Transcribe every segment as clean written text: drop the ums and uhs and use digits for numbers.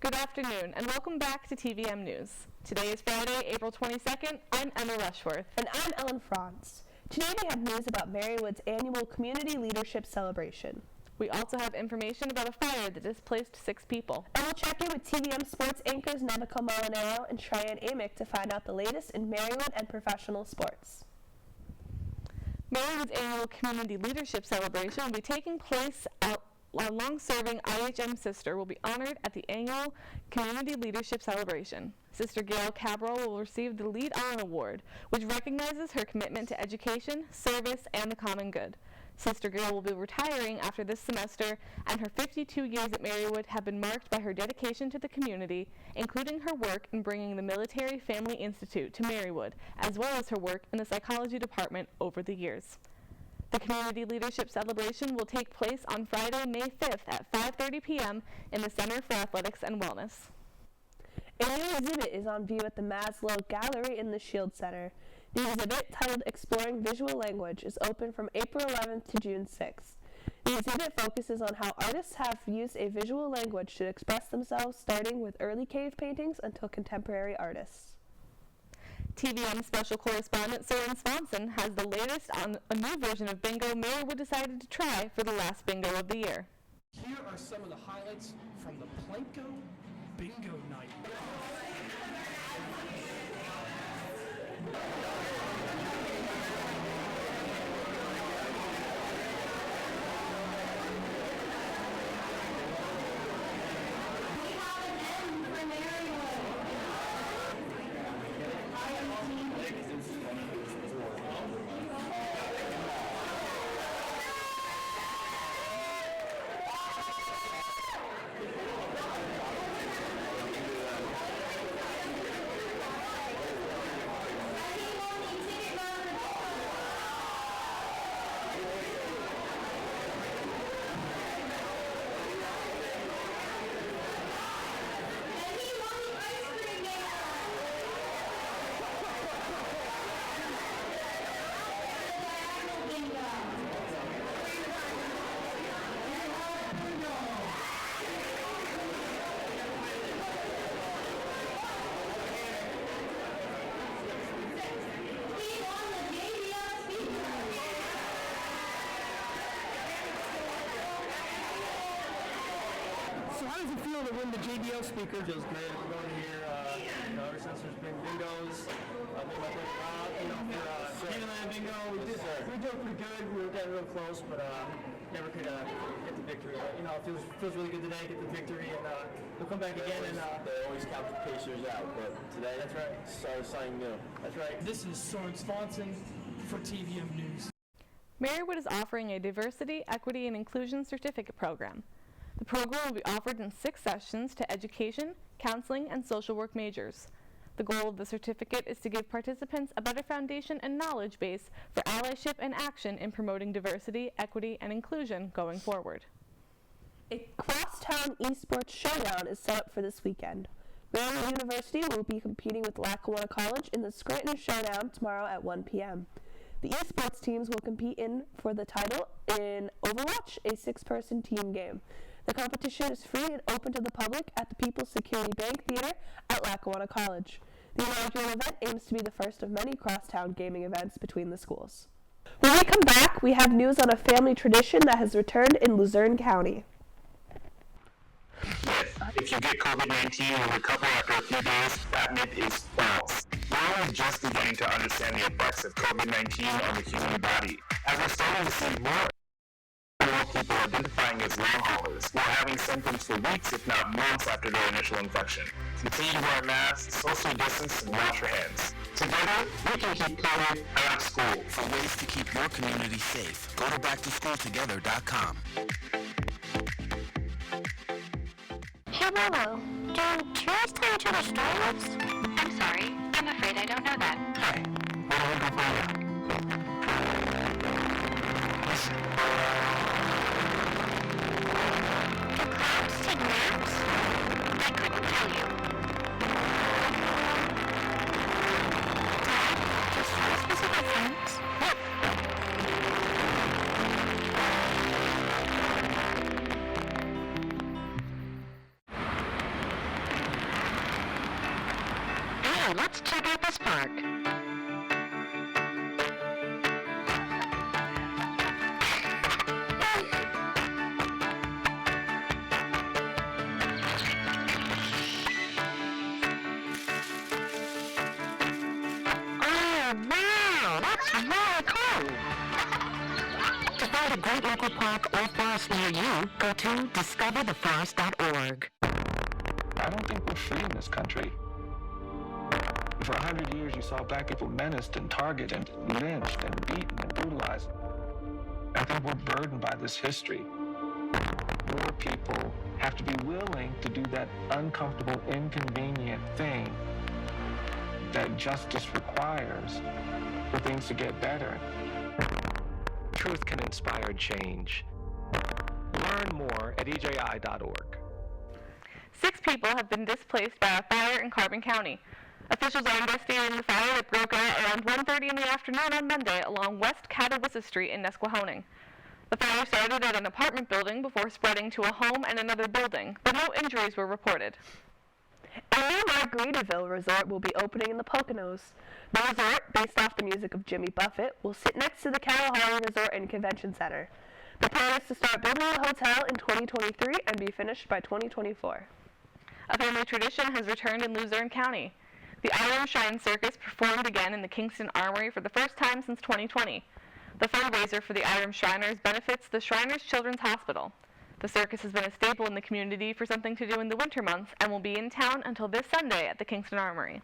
Good afternoon, and welcome back to TVM-News. Today is Friday, April 22nd. I'm Emma Rushworth. And I'm Ellen Franz. Today we have news about Marywood's annual Community Leadership Celebration. We also have information about a fire that displaced 6 people. And we'll check in with TVM sports anchors Nevico Molinaro and Cheyenne Amick to find out the latest in Marywood and professional sports. Marywood's annual Community Leadership Celebration will be taking place a long-serving IHM sister will be honored at the annual Community Leadership Celebration. Sister Gail Cabral will receive the Lead On Award, which recognizes her commitment to education, service, and the common good. Sister Gail will be retiring after this semester, and her 52 years at Marywood have been marked by her dedication to the community, including her work in bringing the Military Family Institute to Marywood, as well as her work in the psychology department over the years. The Community Leadership Celebration will take place on Friday, May 5th at 5:30 p.m. in the Center for Athletics and Wellness. A new exhibit is on view at the Maslow Gallery in the Shield Center. The exhibit, titled Exploring Visual Language, is open from April 11th to June 6th. The exhibit focuses on how artists have used a visual language to express themselves, starting with early cave paintings until contemporary artists. TVM special correspondent Soren Swanson has the latest on a new version of bingo Marywood decided to try for the last bingo of the year. Here are some of the highlights from the Planko Bingo Night. So how does it feel to win the JBL speaker? Feels great. I've been going here, ever since there's been bingos. I've been like, for Candyland bingo, we were doing pretty good. We were getting real close, but never could get the victory. But, it feels really good today, get the victory, and we'll come back again. They always count the Pacers out, but today, that's right. Started something new. That's right. This is Soren Swanson for TVM News. Marywood is offering a Diversity, Equity, and Inclusion Certificate program. The program will be offered in 6 sessions to education, counseling, and social work majors. The goal of the certificate is to give participants a better foundation and knowledge base for allyship and action in promoting diversity, equity, and inclusion going forward. A crosstown esports showdown is set up for this weekend. Marywood-University will be competing with Lackawanna College in the Scranton Showdown tomorrow at 1 p.m. The esports teams will compete for the title in Overwatch, a 6-person team game. The competition is free and open to the public at the People's Security Bank Theater at Lackawanna College. The inaugural event aims to be the first of many crosstown gaming events between the schools. When we come back, we have news on a family tradition that has returned in Luzerne County. If you get COVID-19 and recover after a few days, that myth is false. We're only just beginning to understand the effects of COVID-19 on the human body. As we're starting to see more people identifying as long haulers who are having symptoms for weeks, if not months, after their initial infection. Continue to wear masks, social distance, and wash your hands. Together, we can keep COVID out of school. For ways to keep your community safe, go to backtoschooltogether.com. Hey Lolo, do tourists tell each other storylets? I'm sorry, I'm afraid I don't know that. Hi, what do we go find out? Do clouds take naps? I couldn't tell you. Dad, do swans visit their friends? let's check out this park. Oh, wow, that's really cool. To find a great local park or forest near you, go to discovertheforest.org. I don't think we're free in this country. For 100 years, you saw black people menaced and targeted and lynched and beaten and brutalized. I think we're burdened by this history. More people have to be willing to do that uncomfortable, inconvenient thing that justice requires for things to get better. Truth can inspire change. Learn more at EJI.org. 6 people have been displaced by a fire in Carbon County. Officials are investigating the fire that broke out around 1:30 in the afternoon on Monday along West Catawissa Street in Nesquahoning. The fire started at an apartment building before spreading to a home and another building, but no injuries were reported. A new Margaritaville resort will be opening in the Poconos. The resort, based off the music of Jimmy Buffett, will sit next to the Kalahari Resort and Convention Center. The plan is to start building the hotel in 2023 and be finished by 2024. A family tradition has returned in Luzerne County. The Iron Shrine Circus performed again in the Kingston Armory for the first time since 2020. The fundraiser for the Iron Shriners benefits the Shriners Children's Hospital. The circus has been a staple in the community for something to do in the winter months and will be in town until this Sunday at the Kingston Armory.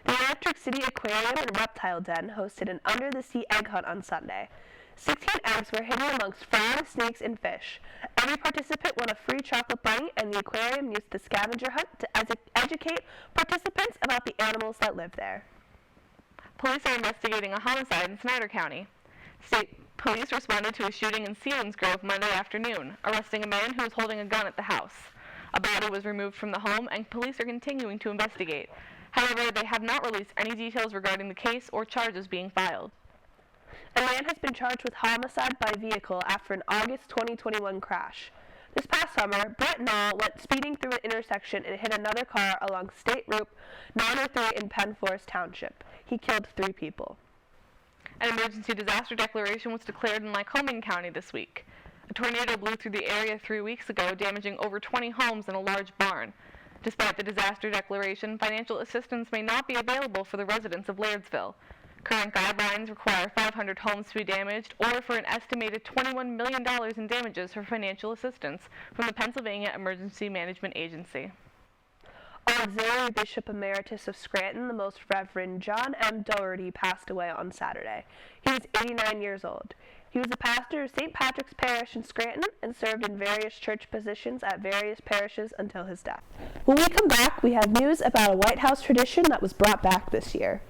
The Electric City Aquarium and Reptile Den hosted an under-the-sea egg hunt on Sunday. 16 eggs were hidden amongst frogs, snakes, and fish. Every participant won a free chocolate bunny, and the aquarium used the scavenger hunt to educate participants about the animals that live there. Police are investigating a homicide in Snyder County. State police responded to a shooting in Selinsgrove Monday afternoon, arresting a man who was holding a gun at the house. A body was removed from the home, and police are continuing to investigate. However, they have not released any details regarding the case or charges being filed. A man has been charged with homicide by vehicle after an August 2021 crash. This past summer, Brett Knoll went speeding through an intersection and hit another car along State Route 903 in Penn Forest Township. He killed 3 people. An emergency disaster declaration was declared in Lycoming County this week. A tornado blew through the area 3 weeks ago, damaging over 20 homes and a large barn. Despite the disaster declaration, financial assistance may not be available for the residents of Lairdsville. Current guidelines require 500 homes to be damaged or for an estimated $21 million in damages for financial assistance from the Pennsylvania Emergency Management Agency. Auxiliary Bishop Emeritus of Scranton, the Most Reverend John M. Doherty, passed away on Saturday. He was 89 years old. He was a pastor of St. Patrick's Parish in Scranton and served in various church positions at various parishes until his death. When we come back, we have news about a White House tradition that was brought back this year.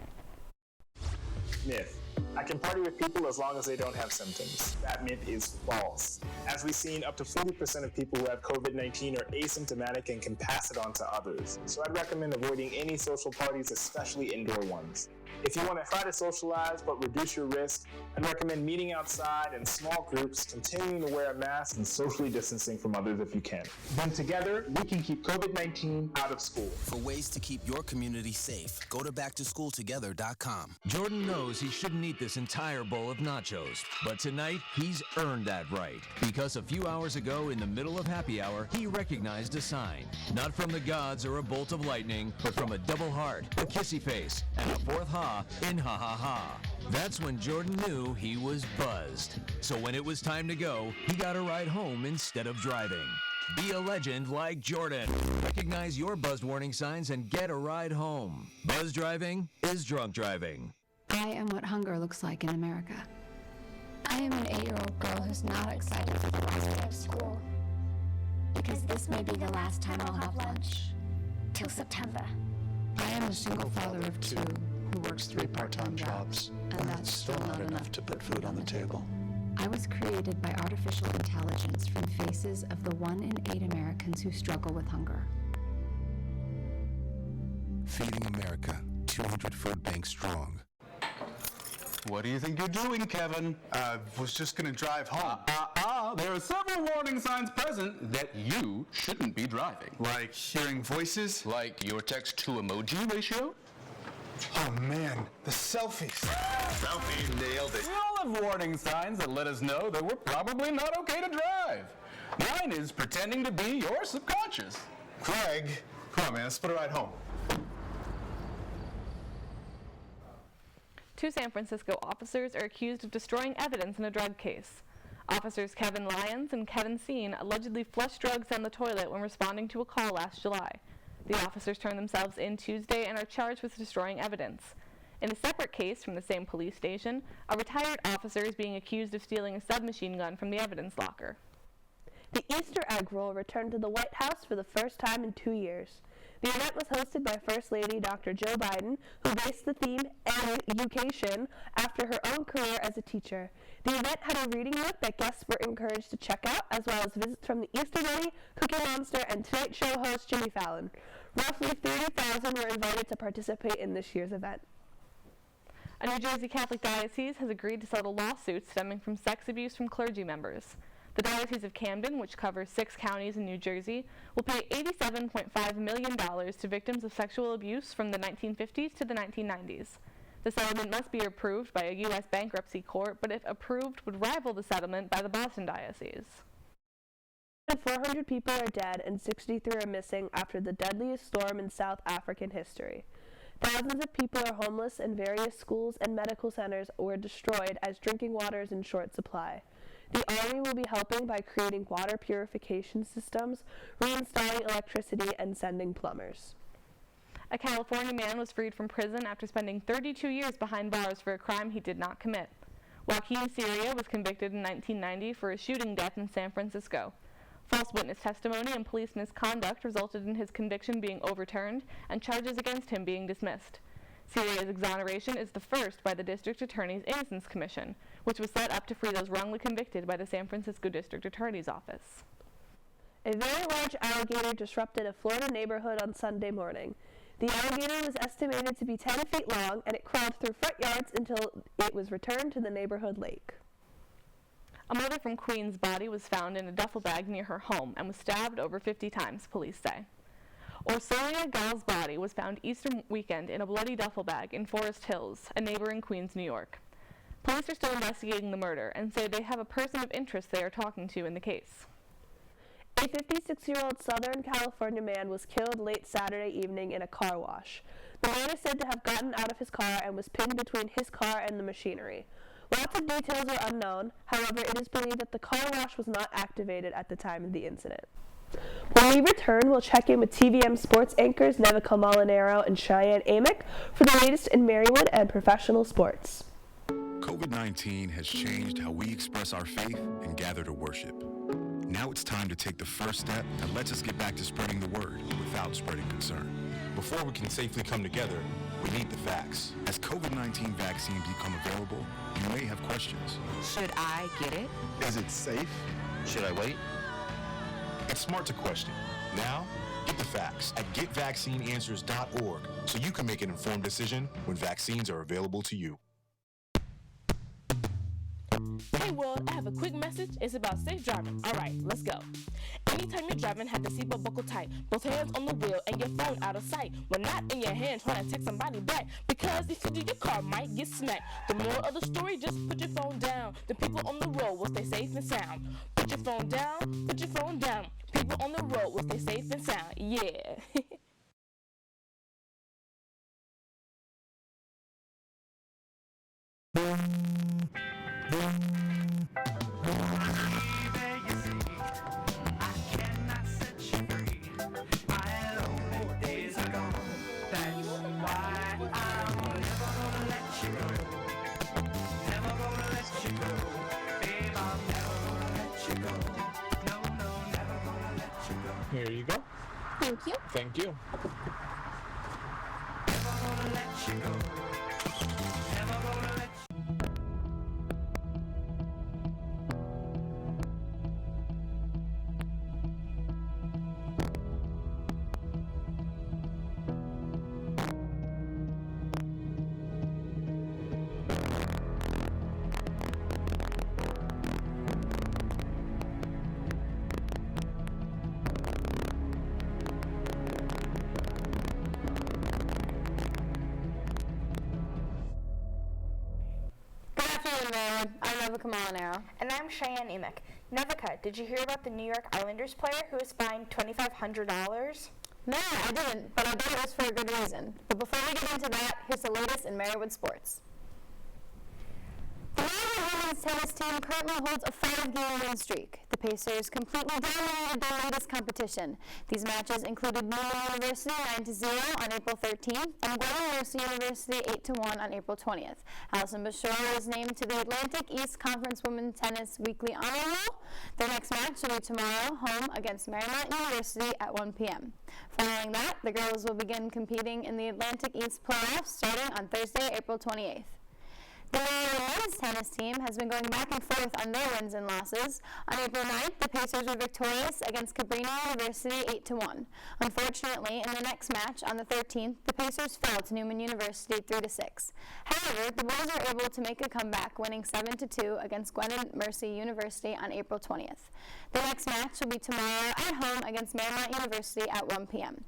Myth. I can party with people as long as they don't have symptoms. That myth is false. As we've seen, up to 40% of people who have COVID-19 are asymptomatic and can pass it on to others. So I'd recommend avoiding any social parties, especially indoor ones. If you want to try to socialize but reduce your risk, I'd recommend meeting outside in small groups, continuing to wear a mask, and socially distancing from others if you can. Then together, we can keep COVID-19 out of school. For ways to keep your community safe, go to backtoschooltogether.com. Jordan knows he shouldn't eat this entire bowl of nachos, but tonight he's earned that right. Because a few hours ago, in the middle of happy hour, he recognized a sign. Not from the gods or a bolt of lightning, but from a double heart, a kissy face, and a fourth ha in ha ha ha. That's when Jordan knew he was buzzed. So when it was time to go, he got a ride home instead of driving. Be a legend like Jordan. Recognize your buzzed warning signs and get a ride home. Buzz driving is drunk driving. I am what hunger looks like in America. I am an 8-year-old girl who's not excited for the last day of school. Because this may be the last time I'll have lunch. Till September. I am a single father of 2 who works 3 part-time jobs, and that's still not enough to put food on the table. I was created by artificial intelligence from faces of the 1 in 8 Americans who struggle with hunger. Feeding America, 200 food banks strong. What do you think you're doing, Kevin? Was just gonna drive home. There are several warning signs present that you shouldn't be driving. Like hearing voices? Like your text-to-emoji ratio? Oh man, the selfies. Selfie nailed it. We all have warning signs that let us know that we're probably not okay to drive. Mine is pretending to be your subconscious. Craig, come on man, let's put a ride home. Two San Francisco officers are accused of destroying evidence in a drug case. Officers Kevin Lyons and Kevin Seen allegedly flushed drugs down the toilet when responding to a call last July. The officers turned themselves in Tuesday and are charged with destroying evidence. In a separate case from the same police station, a retired officer is being accused of stealing a submachine gun from the evidence locker. The Easter egg roll returned to the White House for the first time in 2 years. The event was hosted by First Lady Dr. Joe Biden, who based the theme Education after her own career as a teacher. The event had a reading nook that guests were encouraged to check out, as well as visits from the Easter Bunny, Cookie Monster, and Tonight Show host Jimmy Fallon. Roughly 30,000 were invited to participate in this year's event. A New Jersey Catholic diocese has agreed to settle lawsuits stemming from sex abuse from clergy members. The Diocese of Camden, which covers 6 counties in New Jersey, will pay $87.5 million to victims of sexual abuse from the 1950s to the 1990s. The settlement must be approved by a U.S. bankruptcy court, but if approved, would rival the settlement by the Boston Diocese. 400 people are dead and 63 are missing after the deadliest storm in South African history. Thousands of people are homeless and various schools and medical centers were destroyed as drinking water is in short supply. The Army will be helping by creating water purification systems, reinstalling electricity, and sending plumbers. A California man was freed from prison after spending 32 years behind bars for a crime he did not commit. Joaquin Syria was convicted in 1990 for a shooting death in San Francisco. False witness testimony and police misconduct resulted in his conviction being overturned and charges against him being dismissed. Syria's exoneration is the first by the District Attorney's Innocence Commission, which was set up to free those wrongly convicted by the San Francisco District Attorney's Office. A very large alligator disrupted a Florida neighborhood on Sunday morning. The alligator was estimated to be 10 feet long, and it crawled through front yards until it was returned to the neighborhood lake. A mother from Queens' body was found in a duffel bag near her home and was stabbed over 50 times, police say. Orsolia Gall's body was found Easter weekend in a bloody duffel bag in Forest Hills, a neighboring Queens, New York. Police are still investigating the murder and say they have a person of interest they are talking to in the case. A 56-year-old Southern California man was killed late Saturday evening in a car wash. The man is said to have gotten out of his car and was pinned between his car and the machinery. Lots of details are unknown. However, it is believed that the car wash was not activated at the time of the incident. When we return, we'll check in with TVM sports anchors Nevica Molinaro and Cheyenne Amick for the latest in Marywood and professional sports. COVID-19 has changed how we express our faith and gather to worship. Now it's time to take the first step that lets us get back to spreading the word without spreading concern. Before we can safely come together, we need the facts. As COVID-19 vaccines become available, you may have questions. Should I get it? Is it safe? Should I wait? It's smart to question. Now, get the facts at getvaccineanswers.org so you can make an informed decision when vaccines are available to you. Hey world, I have a quick message. It's about safe driving. Alright, let's go. Anytime you're driving, have the seatbelt buckled tight. Both hands on the wheel and your phone out of sight. When not in your hand, trying to text somebody back. Because if you do, your car might get smacked. The moral of the story, just put your phone down. The people on the road will stay safe and sound. Put your phone down, put your phone down. People on the road will stay safe and sound. Yeah. Here you go. Thank you. Thank you. morning, Marywood. I'm Nevica Molinaro. And I'm Cheyenne Emick. Nevica, did you hear about the New York Islanders player who was fined $2,500? No, I didn't, but I bet it was for a good reason. But before we get into that, here's the latest in Marywood sports. The Marywood women's tennis team currently holds a 5-game win streak. The Pacers completely dominated their latest competition. These matches included Marywood-University 9-0 on April 13th and Marywood-University 8-1 on April 20th. Allison Bashore was named to the Atlantic East Conference Women's Tennis Weekly Honor Roll. Their next match will be tomorrow, home against Marywood-University at 1 p.m. Following that, the girls will begin competing in the Atlantic East playoffs starting on Thursday, April 28th. The Marywood men's tennis team has been going back and forth on their wins and losses. On April 9th, the Pacers were victorious against Cabrini-University 8-1. Unfortunately, in the next match on the 13th, the Pacers fell to Newman University 3-6. However, the boys were able to make a comeback, winning 7-2 against Gwynedd Mercy University on April 20th. The next match will be tomorrow at home against Marymount University at 1 p.m.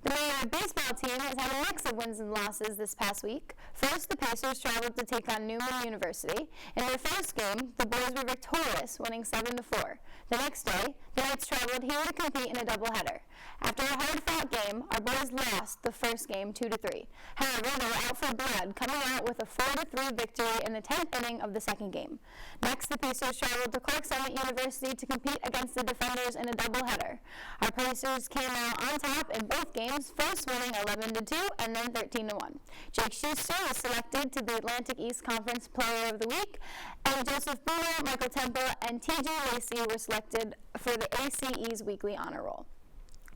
The Marywood baseball team has had a mix of wins and losses this past week. First, the Pacers traveled to take on Newman University. In their first game, the boys were victorious, winning 7-4. The next day, the Knights traveled here to compete in a doubleheader. After a hard-fought game, our boys lost the first game 2-3. However, they were out for blood, coming out with a 4-3 victory in the 10th inning of the second game. Next, the Pacers traveled to Clark Summit University to compete against the Defenders in a doubleheader. Our Pacers came out on top in both games, first winning 11-2 and then 13-1. Jake Schuster was selected to the Atlantic East Conference Player of the Week, and Joseph Bruno, Michael Temple, and T.J. Lacey were selected for the ACE's Weekly Honor Roll.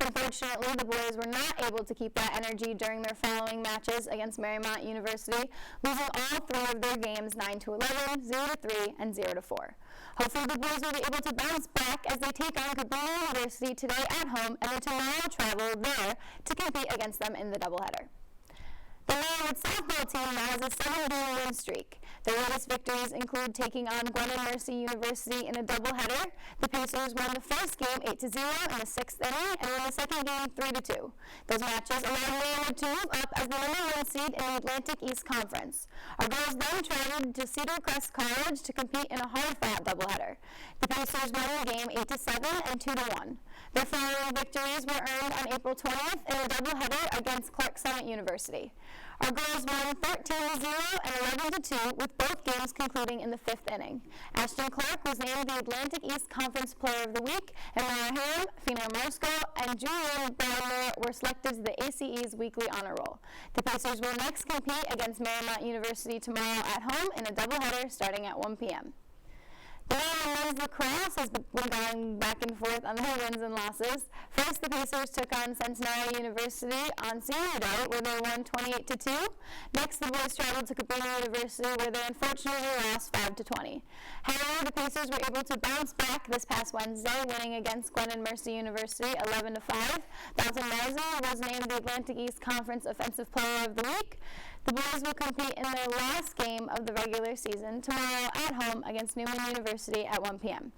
Unfortunately, the boys were not able to keep that energy during their following matches against Marymount University, losing all 3 of their games 9-11, 0-3, and 0-4. Hopefully, the boys will be able to bounce back as they take on Cabrini University today at home and then tomorrow travel there to compete against them in the doubleheader. The Marywood softball team now has a 7-game win streak. Their latest victories include taking on Gwynedd Mercy University in a doubleheader. The Pacers won the first game 8-0 in the 6th inning and won the second game 3-2. Those matches allowed Marywood to move up as the #1 seed in the Atlantic East Conference. Our girls then traveled to Cedar Crest College to compete in a hard-fought doubleheader. The Pacers won the game 8-7 and 2-1. Their following victories were earned on April 20th in a doubleheader against Clark Summit University. Our girls won 13-0 and 11-2, with both games concluding in the 5th inning. Ashton Clark was named the Atlantic East Conference Player of the Week, and Mara Ham, Fina Marsko, and Julian Brownmore were selected to the ACE's Weekly Honor Roll. The Pacers will next compete against Marymount University tomorrow at home in a doubleheader starting at 1 p.m. The men's lacrosse has been going back and forth on their wins and losses. First, the Pacers took on Cincinnati University on Senior Day, where they won 28-2. Next, the boys traveled to Cabrini University, where they unfortunately lost 5-20. However, the Pacers were able to bounce back this past Wednesday, winning against Gwynedd Mercy University 11-5. Dalton Marzo was named the Atlantic East Conference Offensive Player of the Week. The boys will compete in their last game of the regular season tomorrow at home against Newman University at 1 p.m.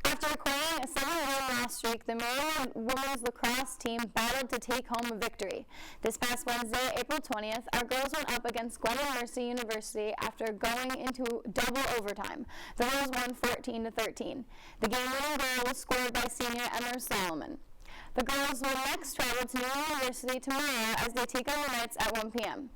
After acquiring a 7-win loss streak, the Marywood women's lacrosse team battled to take home a victory. This past Wednesday, April 20th, our girls went up against Gwynedd Mercy University after going into double overtime. The girls won 14-13. The game-winning goal was scored by senior Emma Solomon. The girls will next travel to Newman University tomorrow as they take on the Knights at 1 p.m.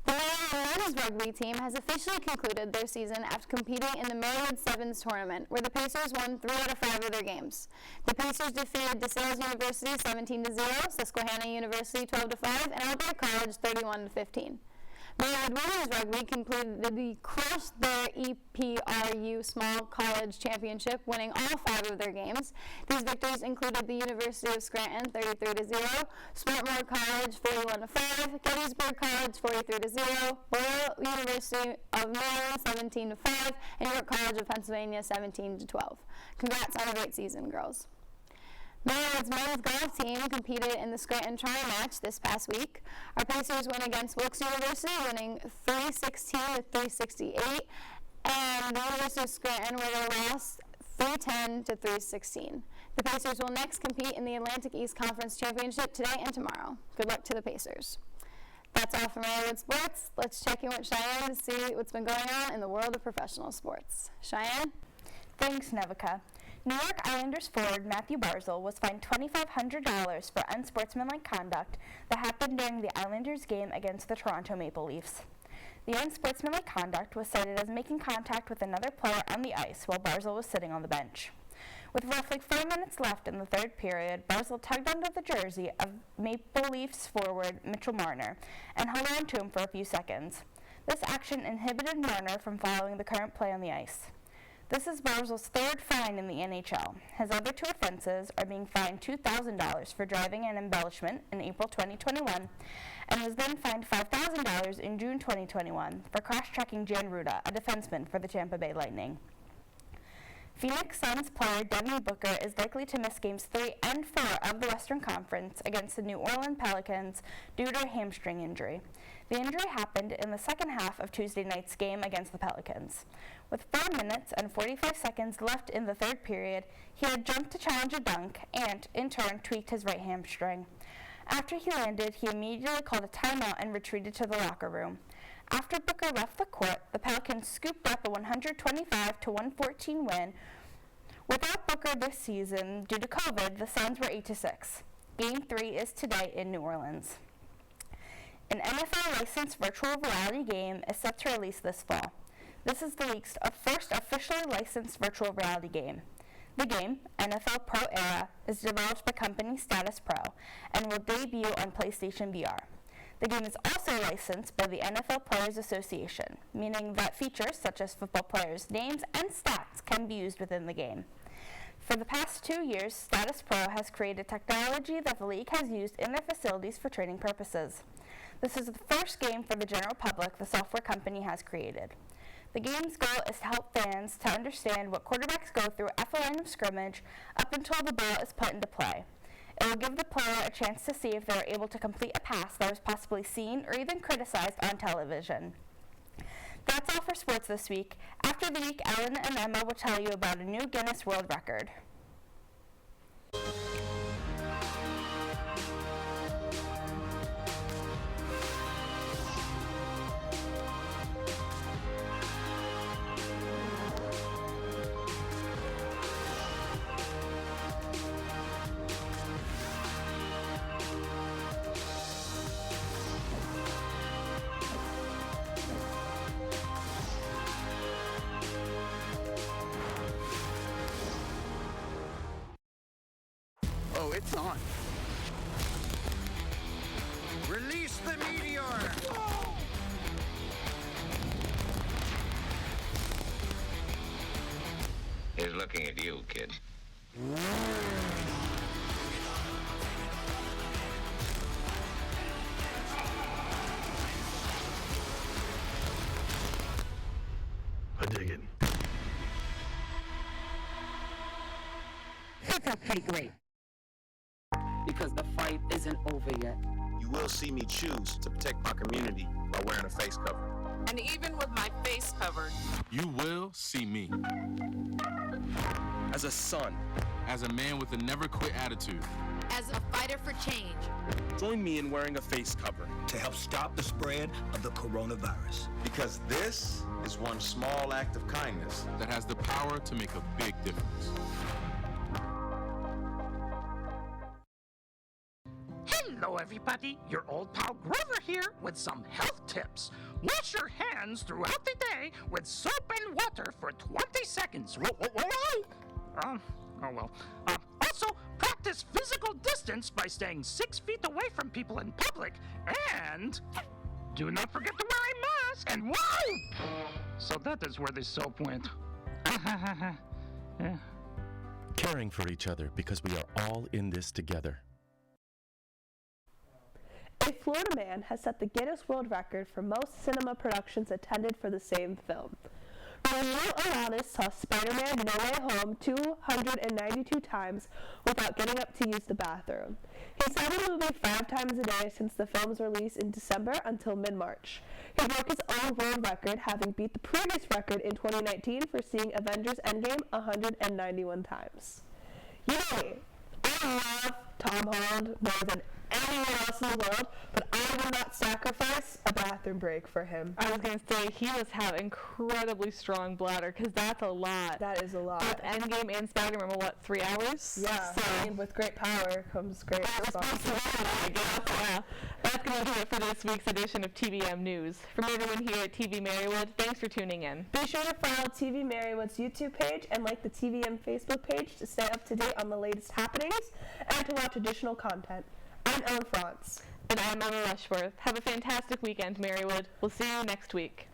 The Marywood men's rugby team has officially concluded their season after competing in the Marywood Sevens tournament, where the Pacers won 3 out of 5 of their games. The Pacers defeated DeSales University 17-0, Susquehanna University 12-5, and Alberta College 31-15. Marywood women's rugby crushed their EPRU Small College Championship, winning all 5 of their games. These victories included the University of Scranton 33-0, Swarthmore College 41-5, Gettysburg College 43-0, Royal University of Maryland 17-5, and York College of Pennsylvania 17-12. Congrats on a great season, girls. Marywood's men's golf team competed in the Scranton Tri-Match this past week. Our Pacers won against Wilkes University, winning 316-368, and the University of Scranton where they lost 310-316. The Pacers will next compete in the Atlantic East Conference Championship today and tomorrow. Good luck to the Pacers. That's all for Marywood Sports. Let's check in with Cheyenne to see what's been going on in the world of professional sports. Cheyenne? Thanks, Nevica. New York Islanders forward Matthew Barzal was fined $2,500 for unsportsmanlike conduct that happened during the Islanders game against the Toronto Maple Leafs. The unsportsmanlike conduct was cited as making contact with another player on the ice while Barzal was sitting on the bench. With roughly 4 minutes left in the third period, Barzal tugged under the jersey of Maple Leafs forward Mitchell Marner and hung on to him for a few seconds. This action inhibited Marner from following the current play on the ice. This is Barzal's third fine in the NHL. His other two offenses are being fined $2,000 for driving and embellishment in April 2021, and was then fined $5,000 in June 2021 for crash-checking Jan Ruda, a defenseman for the Tampa Bay Lightning. Phoenix Suns player Devin Booker is likely to miss Games 3 and 4 of the Western Conference against the New Orleans Pelicans due to a hamstring injury. The injury happened in the second half of Tuesday night's game against the Pelicans. With 4 minutes and 45 seconds left in the third period, he had jumped to challenge a dunk and, in turn, tweaked his right hamstring. After he landed, he immediately called a timeout and retreated to the locker room. After Booker left the court, the Pelicans scooped up a 125-114 win. Without Booker this season, due to COVID, the Suns were 8-6. Game 3 is today in New Orleans. An NFL-licensed virtual reality game is set to release this fall. This is the league's first officially licensed virtual reality game. The game, NFL Pro Era, is developed by company Status Pro and will debut on PlayStation VR. The game is also licensed by the NFL Players Association, meaning that features such as football players' names and stats can be used within the game. For the past 2 years, Status Pro has created technology that the league has used in their facilities for training purposes. This is the first game for the general public the software company has created. The game's goal is to help fans to understand what quarterbacks go through at the line of scrimmage up until the ball is put into play. It will give the player a chance to see if they are able to complete a pass that was possibly seen or even criticized on television. That's all for sports this week. After the week, Ellen and Emma will tell you about a new Guinness World Record. Oh, it's on. Release the meteor! He's looking at you, kid. I dig it. It's okay, great. Because the fight isn't over yet. You will see me choose to protect my community by wearing a face cover. And even with my face covered, You will see me. As a son. As a man with a never quit attitude. as a fighter for change. Join me in wearing a face cover to help stop the spread of the coronavirus. Because this is one small act of kindness that has the power to make a big difference. Hello, everybody. Your old pal Grover here with some health tips. Wash your hands throughout the day with soap and water for 20 seconds. Also, practice physical distance by staying 6 feet away from people in public. And do not forget to wear a mask. And whoa! So that is where the soap went. Yeah. Caring for each other because we are all in this together. A Florida man has set the Guinness World Record for most cinema productions attended for the same film. Ramiro Alanis saw Spider-Man No Way Home 292 times without getting up to use the bathroom. He saw the movie 5 times a day since the film's release in December until mid-March. He broke his own world record, having beat the previous record in 2019 for seeing Avengers Endgame 191 times. You know me, I love Tom Holland more than anyone else in the world, but I will not sacrifice a bathroom break for him. I was going to say, he must have incredibly strong bladder, because that's a lot. That is a lot. Both Endgame and Spider-Man were, 3 hours? Yeah, So, I mean, with great power comes great responsibility. I guess, yeah. That's going to do it for this week's edition of TVM News. From everyone here at TV-Marywood, thanks for tuning in. Be sure to follow TV Marywood's YouTube page and like the TVM Facebook page to stay up to date on the latest happenings and to watch additional content. I'm Ellen France. And I'm Emma Rushworth. Have a fantastic weekend, Marywood. We'll see you next week.